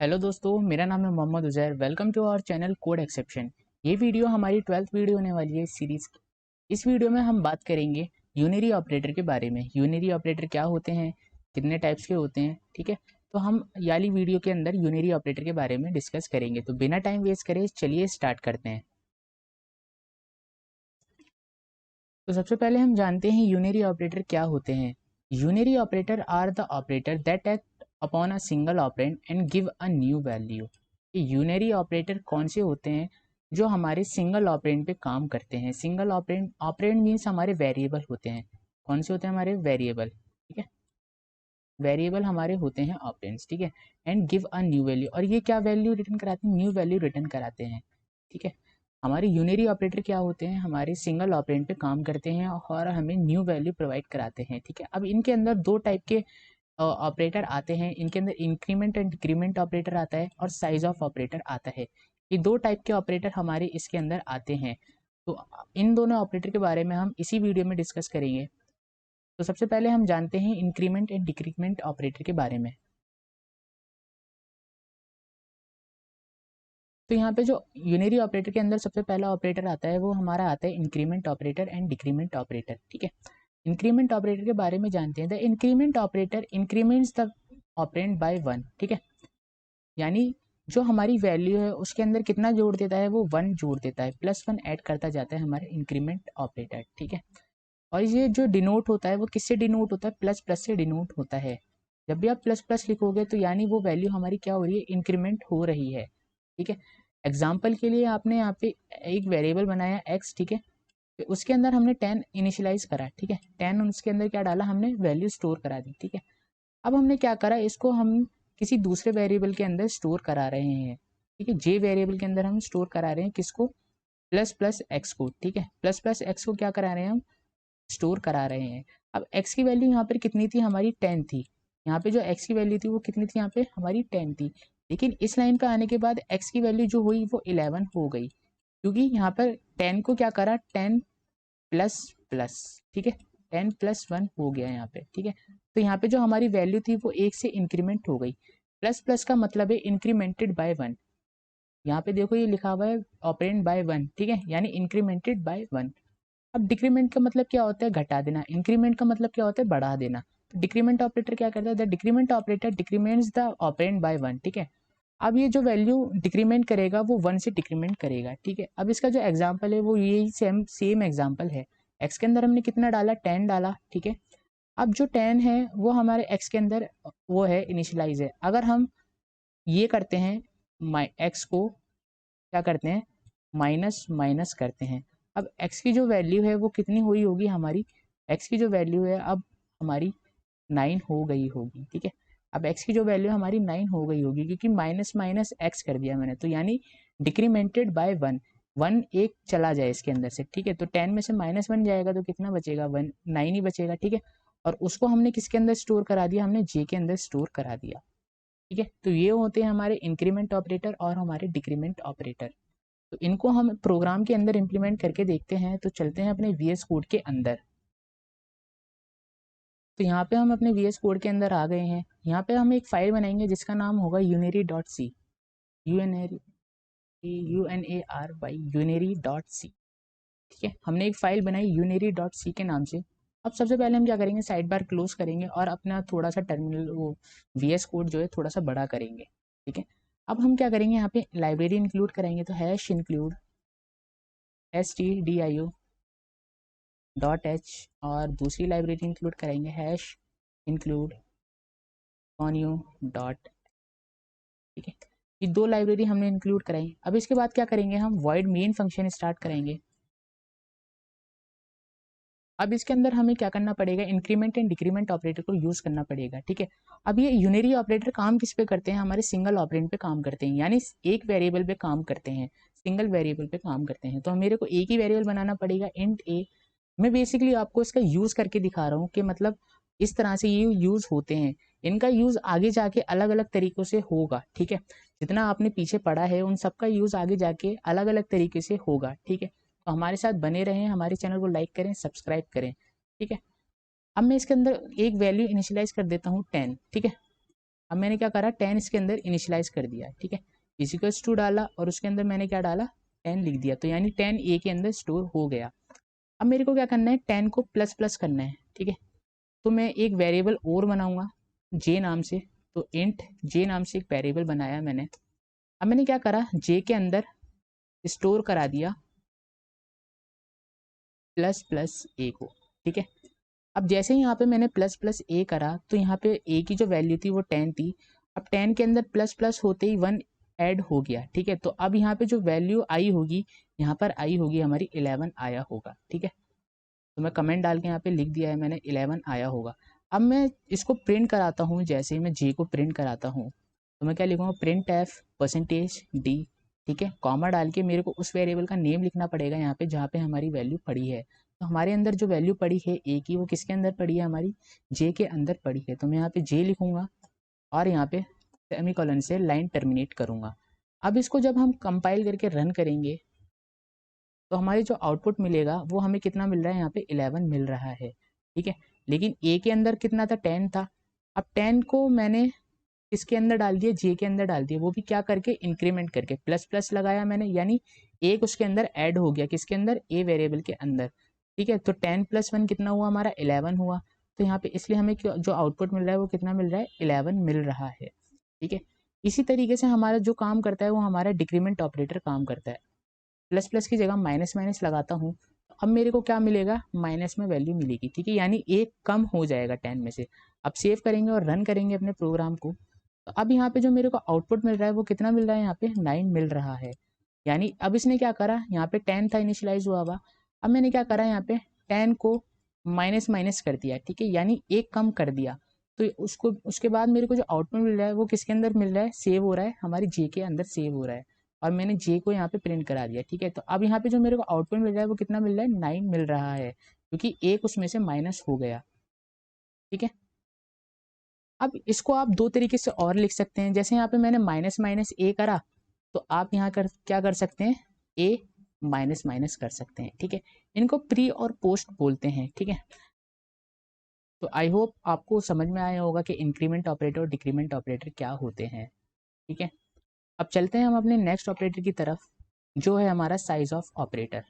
Hello दोस्तों, मेरा नाम है Mohammed Uzair. Welcome to our channel code exception. ये वीडियो हमारी 12th वीडियो होने वाली है सीरीज की। इस वीडियो में हम बात करेंगे यूनरी ऑपरेटर के बारे में। यूनरी ऑपरेटर क्या होते हैं, कितने टाइप्स के होते हैं, ठीक है। तो हम याली वीडियो के अंदर यूनरी ऑपरेटर के बारे में डिस्कस करेंगे। तो बिना टाइम वेस्ट करे चलिए स्टार्ट करते हैं। तो सबसे पहले हम जानते हैं यूनरी ऑपरेटर क्या होते हैं। Unary operator are the operator that act upon a single operand and give a new value. Unary operator कौन से होते हैं जो हमारे सिंगल ऑपरेंड पे काम करते हैं। सिंगल ऑपरेंड, ऑपरेंड मीन्स हमारे वेरिएबल होते हैं। कौन से होते हैं हमारे वेरिएबल, ठीक है। वेरिएबल हमारे होते हैं ऑपरेंड्स, ठीक है। And give a new value, और ये क्या वैल्यू रिटर्न कराते हैं, न्यू वैल्यू रिटर्न कराते हैं, ठीक है। हमारे यूनरी ऑपरेटर क्या होते हैं, हमारे सिंगल ऑपरेंड पे काम करते हैं और हमें न्यू वैल्यू प्रोवाइड कराते हैं, ठीक है। अब इनके अंदर दो टाइप के ऑपरेटर आते हैं। इनके अंदर इंक्रीमेंट एंड डिक्रीमेंट ऑपरेटर आता है और साइज ऑफ ऑपरेटर आता है। ये दो टाइप के ऑपरेटर हमारे इसके अंदर आते हैं। तो इन दोनों ऑपरेटर के बारे में हम इसी वीडियो में डिस्कस करेंगे। तो सबसे पहले हम जानते हैं इंक्रीमेंट एंड डिक्रीमेंट ऑपरेटर के बारे में। तो यहाँ पे जो यूनरी ऑपरेटर के अंदर सबसे पहला ऑपरेटर आता है वो हमारा आता है increment operator and decrement operator, ठीक है। इंक्रीमेंट ऑपरेटर के बारे में जानते हैं। The increment operator increments the operand by one, ठीक है। यानी जो हमारी वैल्यू है उसके अंदर कितना जोड़ देता है, वो वन जोड़ देता है, प्लस वन ऐड करता जाता है हमारे इंक्रीमेंट ऑपरेटर, ठीक है। और ये जो डिनोट होता है वो किससे डिनोट होता है, प्लस प्लस से डिनोट होता है। जब भी आप प्लस प्लस लिखोगे तो यानी वो वैल्यू हमारी क्या हो रही है, इंक्रीमेंट हो रही है, ठीक है। एग्जाम्पल के लिए आपने यहाँ पे एक वेरिएबल बनाया एक्स, ठीक है। फिर उसके अंदर हमने 10 इनिशियलाइज करा, ठीक है। 10 उसके अंदर क्या डाला, हमने वैल्यू स्टोर करा दी, ठीक है। अब हमने क्या करा, इसको हम किसी दूसरे वेरिएबल के अंदर स्टोर करा रहे हैं, ठीक है। जे वेरिएबल के अंदर हम स्टोर करा रहे हैं किसको, प्लस प्लस एक्स को, ठीक है। प्लस प्लस एक्स को क्या करा रहे हैं हम, स्टोर करा रहे हैं। अब x की वैल्यू यहाँ पर कितनी थी, हमारी 10 थी। यहाँ पे जो x की वैल्यू थी वो कितनी थी, यहाँ पे हमारी 10 थी। लेकिन इस लाइन पे आने के बाद x की वैल्यू जो हुई वो 11 हो गई, क्योंकि यहाँ पर 10 को क्या करा, 10 प्लस प्लस, ठीक है। 10 प्लस 1 हो गया यहाँ पे, ठीक है। तो यहाँ पे जो हमारी वैल्यू थी वो एक से इंक्रीमेंट हो गई। प्लस प्लस का मतलब है इंक्रीमेंटेड बाय वन। यहाँ पे देखो ये लिखा हुआ है ऑपरेंड बाय वन, ठीक है, यानी इंक्रीमेंटेड बाय वन। अब डिक्रीमेंट का मतलब क्या होता है, घटा देना। इंक्रीमेंट का मतलब क्या होता है, बढ़ा देना। तो डिक्रीमेंट ऑपरेटर क्या करता है, the decrement operator decrements the operand by one, ठीक है। अब ये जो वैल्यू डिक्रीमेंट करेगा वो वन से डिक्रीमेंट करेगा, ठीक है। अब इसका जो एग्जाम्पल है वो यही सेम सेम एग्जाम्पल है। एक्स के अंदर हमने कितना डाला, 10 डाला, ठीक है। अब जो 10 है वो हमारे एक्स के अंदर वो है, इनिशियलाइज है। अगर हम ये करते हैं, एक्स को क्या करते हैं, माइनस माइनस करते हैं। अब x की जो वैल्यू है वो कितनी हुई होगी हमारी, x की जो वैल्यू है अब हमारी 9 हो गई होगी, ठीक है। अब x की जो वैल्यू हमारी 9 हो गई होगी क्योंकि माइनस माइनस x कर दिया मैंने, तो यानी डिक्रीमेंटेड बाय वन। वन एक चला जाए इसके अंदर से, ठीक है। तो 10 में से माइनस वन जाएगा तो कितना बचेगा, वन, 9 ही बचेगा, ठीक है। और उसको हमने किसके अंदर स्टोर करा दिया, हमने j के अंदर स्टोर करा दिया, ठीक है। तो ये होते हैं हमारे इंक्रीमेंट ऑपरेटर और हमारे डिक्रीमेंट ऑपरेटर। तो इनको हम प्रोग्राम के अंदर इम्प्लीमेंट करके देखते हैं। तो चलते हैं अपने VS कोड के अंदर। तो यहाँ पे हम अपने VS कोड के अंदर आ गए हैं। यहाँ पे हम एक फाइल बनाएंगे जिसका नाम होगा unary.c, UNARY, unary.c, ठीक है। हमने एक फाइल बनाई unary.c के नाम से। अब सबसे पहले हम क्या करेंगे, साइड बार क्लोज करेंगे और अपना थोड़ा सा टर्मिनल वो VS कोड जो है थोड़ा सा बड़ा करेंगे, ठीक है। अब हम क्या करेंगे, यहाँ पे लाइब्रेरी इंक्लूड करेंगे। तो hash include stdio dot H, और दूसरी लाइब्रेरी इंक्लूड करेंगे हैश इंक्लूड कॉन्यू डॉट, ठीक है। ये दो लाइब्रेरी हमने इंक्लूड कराई। अब इसके बाद क्या करेंगे, हम वॉइड मेन फंक्शन स्टार्ट करेंगे। अब इसके अंदर हमें क्या करना पड़ेगा, इंक्रीमेंट एंड डिक्रीमेंट ऑपरेटर को यूज करना पड़ेगा, ठीक है। अब ये यूनरी ऑपरेटर काम किस पे करते हैं, हमारे सिंगल ऑपरेंड पे काम करते हैं, यानी एक वेरिएबल पे काम करते हैं, सिंगल वेरिएबल पे काम करते हैं। तो मेरे को एक ही वेरिएबल बनाना पड़ेगा, इंट ए। मैं बेसिकली आपको इसका यूज करके दिखा रहा हूँ कि मतलब इस तरह से ये यूज होते हैं। इनका यूज आगे जाके अलग अलग तरीकों से होगा, ठीक है। जितना आपने पीछे पढ़ा है उन सबका यूज आगे जाके अलग अलग तरीके से होगा, ठीक है। तो हमारे साथ बने रहें, हमारे चैनल को लाइक करें, सब्सक्राइब करें, ठीक है। अब मैं इसके अंदर एक वैल्यू इनिशियलाइज कर देता हूँ 10, ठीक है। अब मैंने क्या करा 10 इसके अंदर इनिशियलाइज कर दिया, ठीक है, इक्वल्स टू डाला और उसके अंदर मैंने क्या डाला 10 लिख दिया, तो यानी 10 ए के अंदर स्टोर हो गया। अब मेरे को क्या करना है 10 को प्लस प्लस करना है, ठीक है, तो मैं एक वेरिएबल और बनाऊंगा जे नाम से, तो इंट जे नाम से एक वेरिएबल बनाया मैंने। अब मैंने क्या करा जे के अंदर स्टोर करा दिया प्लस प्लस ए को, ठीक है। अब जैसे ही यहाँ पे मैंने प्लस प्लस ए करा तो यहाँ पे ए की जो वैल्यू थी वो 10 थी, अब 10 के अंदर प्लस प्लस होते ही 1 ऐड हो गया, ठीक है, तो अब यहाँ पे जो वैल्यू आई होगी यहाँ पर आई होगी हमारी 11 आया होगा, ठीक है, तो मैं कमेंट डाल के यहाँ पे लिख दिया है मैंने 11 आया होगा। अब मैं इसको प्रिंट कराता हूँ, जैसे ही मैं जे को प्रिंट कराता हूँ तो मैं क्या लिखूँगा प्रिंट एफ परसेंटेज डी, ठीक है, कॉमा डाल के मेरे को उस वेरिएबल का नेम लिखना पड़ेगा यहाँ पे जहाँ पे हमारी वैल्यू पड़ी है। तो हमारे अंदर जो वैल्यू पड़ी है ए की वो किसके अंदर पड़ी है, हमारी जे के अंदर पड़ी है, तो मैं यहाँ पे जे लिखूँगा और यहाँ पे सेमीकोलन से लाइन टर्मिनेट करूँगा। अब इसको जब हम कंपाइल करके रन करेंगे तो हमारी जो आउटपुट मिलेगा वो हमें कितना मिल रहा है, यहाँ पे 11 मिल रहा है, ठीक है, लेकिन ए के अंदर कितना था 10 था। अब 10 को मैंने इसके अंदर डाल दिया जे के अंदर डाल दिया, वो भी क्या करके इंक्रीमेंट करके प्लस प्लस लगाया मैंने, यानी एक उसके अंदर ऐड हो गया, किसके अंदर ए वेरिएबल के अंदर, ठीक है, तो 10 + 1 कितना हुआ हमारा 11 हुआ। तो यहाँ पे इसलिए हमें जो आउटपुट मिल रहा है वो कितना मिल रहा है 11 मिल रहा है, ठीक है। इसी तरीके से हमारा जो काम करता है वो हमारा डिक्रीमेंट ऑपरेटर काम करता है, प्लस प्लस की जगह माइनस माइनस लगाता हूँ, अब मेरे को क्या मिलेगा माइनस में वैल्यू मिलेगी, ठीक है, यानी एक कम हो जाएगा 10 में से। अब सेव करेंगे और रन करेंगे अपने प्रोग्राम को, तो अब यहाँ पे जो मेरे को आउटपुट मिल रहा है वो कितना मिल रहा है, यहाँ पे 9 मिल रहा है। यानी अब इसने क्या करा, यहाँ पे 10 था इनिशियलाइज हुआ हुआ, अब मैंने क्या करा यहाँ पे 10 को माइनस माइनस कर दिया, ठीक है, यानी एक कम कर दिया, तो उसको उसके बाद मेरे को जो आउटपुट मिल रहा है वो किसके अंदर मिल रहा है, सेव हो रहा है हमारी जे के अंदर सेव हो रहा है, और मैंने जे को यहाँ पे प्रिंट करा दिया, ठीक है। तो अब यहाँ पे जो मेरे को आउटपुट मिल रहा है वो कितना मिल रहा है 9 मिल रहा है, क्योंकि एक उसमें से माइनस हो गया, ठीक है। अब इसको आप दो तरीके से और लिख सकते हैं, जैसे यहाँ पे मैंने माइनस माइनस ए करा तो आप यहाँ क्या कर सकते हैं ए माइनस माइनस कर सकते हैं, ठीक है, इनको प्री और पोस्ट बोलते हैं, ठीक है। तो आई होप आपको समझ में आया होगा कि इंक्रीमेंट ऑपरेटर और डिक्रीमेंट ऑपरेटर क्या होते हैं, ठीक है। अब चलते हैं हम अपने नेक्स्ट ऑपरेटर की तरफ, जो है हमारा साइज ऑफ ऑपरेटर।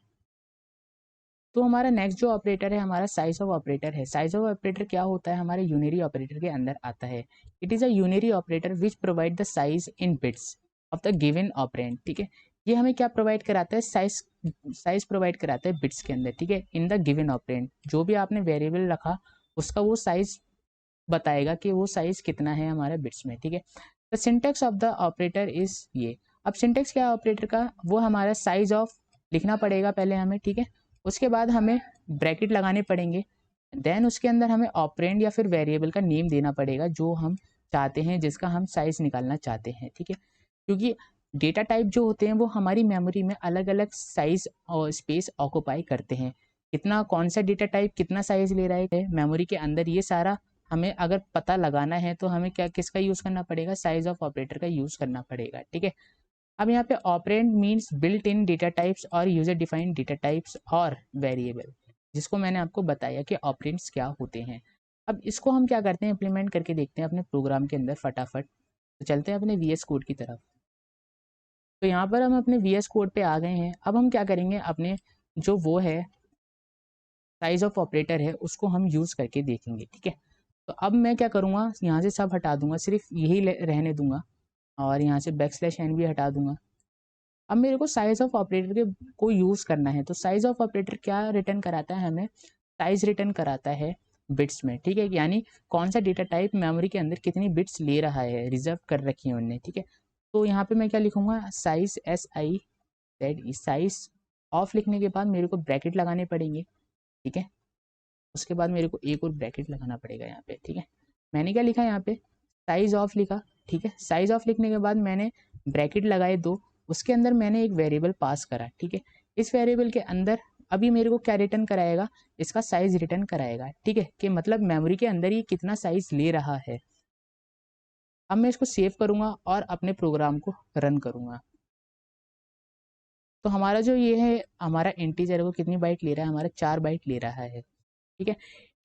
तो हमारा नेक्स्ट जो ऑपरेटर है हमारा साइज ऑफ ऑपरेटर है। साइज ऑफ ऑपरेटर क्या होता है, हमारे यूनरी ऑपरेटर के अंदर आता है। It is a unary operator which provide the size in bits of the given operand, ठीक है। ये हमें क्या प्रोवाइड कराता है, साइज प्रोवाइड कराता है बिट्स के अंदर, ठीक है, इन द गिवन ऑपरेंड। जो भी आपने वेरिएबल रखा उसका वो साइज बताएगा कि वो साइज कितना है हमारे बिट्स में, ठीक है। The syntax of the operator is ये। अब सिंटेक्स क्या है ऑपरेटर का, वो हमारा साइज ऑफ लिखना पड़ेगा पहले हमें, ठीक है, उसके बाद हमें ब्रैकेट लगाने पड़ेंगे, देन उसके अंदर हमें ऑपरेंड या फिर वेरिएबल का नेम देना पड़ेगा जो हम चाहते हैं, जिसका हम साइज निकालना चाहते हैं, ठीक है। क्योंकि डेटा टाइप जो होते हैं वो हमारी मेमोरी में अलग अलग साइज और स्पेस ऑक्यूपाई करते हैं, कितना कौन सा डेटा टाइप कितना साइज ले रहा है मेमोरी के अंदर, ये सारा हमें अगर पता लगाना है तो हमें क्या किसका यूज़ करना पड़ेगा, साइज ऑफ ऑपरेटर का यूज़ करना पड़ेगा, ठीक है। अब यहाँ पे operand means built in data types और यूजर डिफाइंड डेटा टाइप्स और वेरिएबल, जिसको मैंने आपको बताया कि ऑपरेंड्स क्या होते हैं। अब इसको हम क्या करते हैं इम्प्लीमेंट करके देखते हैं अपने प्रोग्राम के अंदर फटाफट। तो चलते हैं अपने VS कोड की तरफ। तो यहाँ पर हम अपने VS कोड पे आ गए हैं। अब हम क्या करेंगे, अपने जो वो है साइज ऑफ ऑपरेटर है उसको हम यूज़ करके देखेंगे, ठीक है। तो अब मैं क्या करूँगा, यहाँ से सब हटा दूंगा, सिर्फ यही रहने दूंगा, और यहाँ से \n भी हटा दूंगा। अब मेरे को साइज ऑफ ऑपरेटर के को यूज़ करना है। तो साइज ऑफ ऑपरेटर क्या रिटर्न कराता है, हमें साइज रिटर्न कराता है बिट्स में, ठीक है, यानी कौन सा डेटा टाइप मेमोरी के अंदर कितनी बिट्स ले रहा है, रिजर्व कर रखी है उनने, ठीक है। तो यहाँ पे मैं क्या लिखूंगा, साइज SIZ साइज ऑफ लिखने के बाद मेरे को ब्रैकेट लगाने पड़ेंगे, ठीक है, उसके बाद मेरे को एक और ब्रैकेट लगाना पड़ेगा यहाँ पे, ठीक है। मैंने क्या लिखा यहाँ पे साइज ऑफ लिखा, ठीक है, साइज ऑफ लिखने के बाद मैंने ब्रैकेट लगाए 2, उसके अंदर मैंने एक वेरिएबल पास करा, ठीक है। इस वेरिएबल के अंदर अभी मेरे को क्या रिटर्न कराएगा, इसका साइज रिटर्न कराएगा, ठीक है, कि मतलब मेमोरी के अंदर ये कितना साइज ले रहा है। अब मैं इसको सेव करूंगा और अपने प्रोग्राम को रन करूंगा। तो हमारा जो ये है हमारा इंटीजर है वो कितनी बाइट ले रहा है, हमारा 4 बाइट ले रहा है, ठीक है।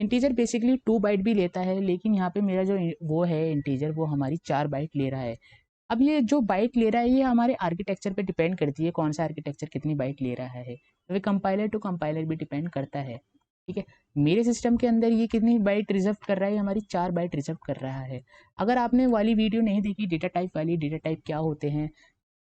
इंटीजर बेसिकली 2 बाइट भी लेता है, लेकिन यहाँ पे मेरा जो वो है इंटीजर वो हमारी 4 बाइट ले रहा है। अब ये जो बाइट ले रहा है ये हमारे आर्किटेक्चर पे डिपेंड करती है, कौन सा आर्किटेक्चर कितनी बाइट ले रहा है, तो कंपाइलर टू कंपाइलर भी डिपेंड करता है। ठीक है, मेरे सिस्टम के अंदर ये कितनी बाइट रिजर्व कर रहा है, हमारी 4 बाइट रिजर्व कर रहा है। अगर आपने वाली वीडियो नहीं देखी डेटा टाइप वाली, डेटा टाइप क्या होते हैं,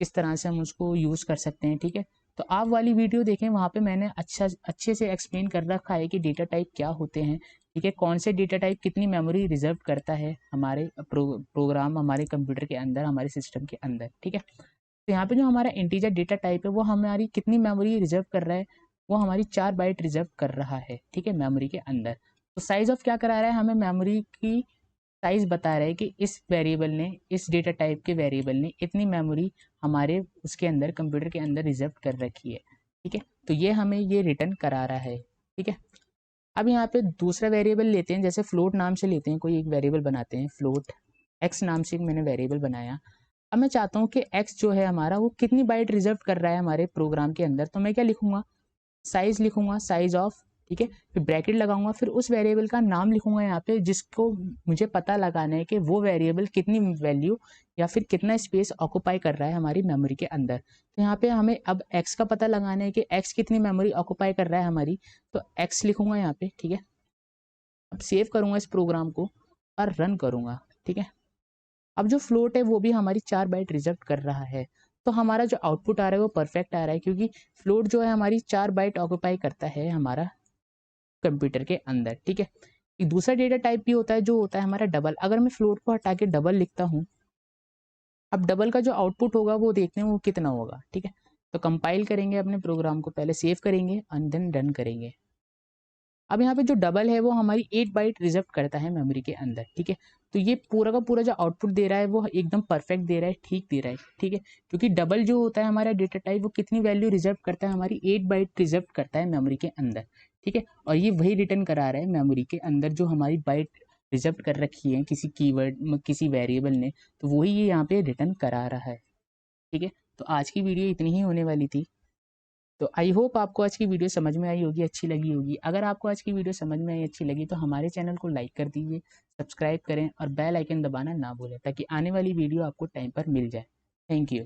किस तरह से हम उसको यूज़ कर सकते हैं, ठीक है, तो आप वाली वीडियो देखें, वहाँ पे मैंने अच्छे से एक्सप्लेन कर रखा है कि डेटा टाइप क्या होते हैं। ठीक है, कौन से डेटा टाइप कितनी मेमोरी रिजर्व करता है हमारे प्रोग्राम, हमारे कंप्यूटर के अंदर, हमारे सिस्टम के अंदर। ठीक है, तो यहाँ पे जो हमारा इंटीजर डेटा टाइप है वो हमारी कितनी मेमोरी रिजर्व कर रहा है, वो हमारी 4 बाइट रिजर्व कर रहा है। ठीक है, मेमोरी के अंदर। तो साइज ऑफ क्या करा रहा है, हमें मेमोरी की साइज बता रहा है कि इस वेरिएबल ने, इस डेटा टाइप के वेरिएबल ने इतनी मेमोरी हमारे उसके अंदर, कंप्यूटर के अंदर रिजर्व कर रखी है। ठीक है, तो ये हमें ये रिटर्न करा रहा है। ठीक है, अब यहाँ पे दूसरा वेरिएबल लेते हैं, जैसे फ्लोट नाम से लेते हैं, कोई एक वेरिएबल बनाते हैं, फ्लोट एक्स नाम से मैंने वेरिएबल बनाया। अब मैं चाहता हूँ कि एक्स जो है हमारा वो कितनी बाइट रिजर्व कर रहा है हमारे प्रोग्राम के अंदर, तो मैं क्या लिखूंगा, साइज लिखूंगा, साइज ऑफ। ठीक है, फिर ब्रैकेट लगाऊंगा, फिर उस वेरिएबल का नाम लिखूंगा यहाँ पे, जिसको मुझे पता लगाना है कि वो वेरिएबल कितनी वैल्यू या फिर कितना स्पेस ऑक्यूपाई कर रहा है हमारी मेमोरी के अंदर। तो यहाँ पे हमें अब x का पता लगाना है कि x कितनी मेमोरी ऑक्यूपाई कर रहा है हमारी, तो x लिखूंगा यहाँ पे। ठीक है, अब सेव करूंगा इस प्रोग्राम को और रन करूंगा। ठीक है, अब जो फ्लोट है वो भी हमारी 4 बाइट रिजर्व कर रहा है, तो हमारा जो आउटपुट आ रहा है वो परफेक्ट आ रहा है, क्योंकि फ्लोट जो है हमारी 4 बाइट ऑक्यूपाई करता है हमारा कंप्यूटर के अंदर। ठीक है, एक दूसरा डेटा टाइप भी होता है जो होता है हमारा डबल। अगर मैं फ्लोट को हटा के डबल लिखता हूँ, अब डबल का जो आउटपुट होगा वो देखते हैं वो कितना होगा। ठीक है, तो कंपाइल करेंगे अपने प्रोग्राम को, पहले सेव करेंगे एंड देन रन करेंगे। अब यहाँ पे जो डबल है वो हमारी 8 बाइट रिजर्व करता है मेमोरी के अंदर। ठीक है, तो ये पूरा का पूरा जो आउटपुट दे रहा है वो एकदम परफेक्ट दे रहा है, ठीक दे रहा है। ठीक है, क्योंकि डबल जो होता है हमारा डेटा टाइप वो कितनी वैल्यू रिजर्व करता है, हमारी 8 बाइट रिजर्व करता है मेमोरी के अंदर। ठीक है, और ये वही रिटर्न करा रहा है मेमोरी के अंदर जो हमारी बाइट रिजर्व कर रखी है किसी कीवर्ड, किसी वेरिएबल ने, तो वही ये यहाँ पे रिटर्न करा रहा है। ठीक है, तो आज की वीडियो इतनी ही होने वाली थी। तो आई होप आपको आज की वीडियो समझ में आई होगी, अच्छी लगी होगी। अगर आपको आज की वीडियो समझ में आई, अच्छी लगी, तो हमारे चैनल को लाइक कर दीजिए, सब्सक्राइब करें और बेल आइकन दबाना ना भूलें, ताकि आने वाली वीडियो आपको टाइम पर मिल जाए। Thank you.